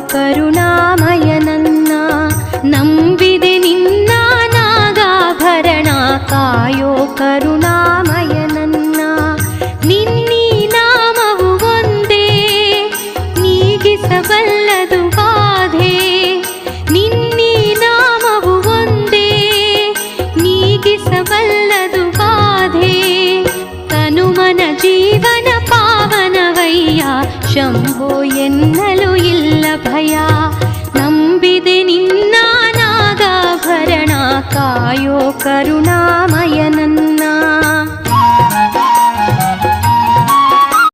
ಕರುಣಾಮಯ ನನ್ನ. ನಂಬಿದೆ ನಿನ್ನ ನಾಗಾಭರಣ ಕಾಯೋ ಕರುಣಾಮಯ ನನ್ನ. ನಿನ್ನೀ ನಾಮವು ಒಂದೇ ನೀಗಿಸಬಲ್ಲದು ಬಾಧೆ. ನಿನ್ನೀ ನಾಮವು ಒಂದೇ ನೀಗಿಸಬಲ್ಲದು ಬಾಧೆ. ತನುಮನ ಜೀವನ ಪಾವನವಯ್ಯ ಶಂಭೋ ಎನ್ನಲು ಇಲ್ಲ ಭಯ. ನಂಬಿದೆ ನಿನ್ನ ನಾಗಾಭರಣ ಕಾಯೋ ಕರುಣಾ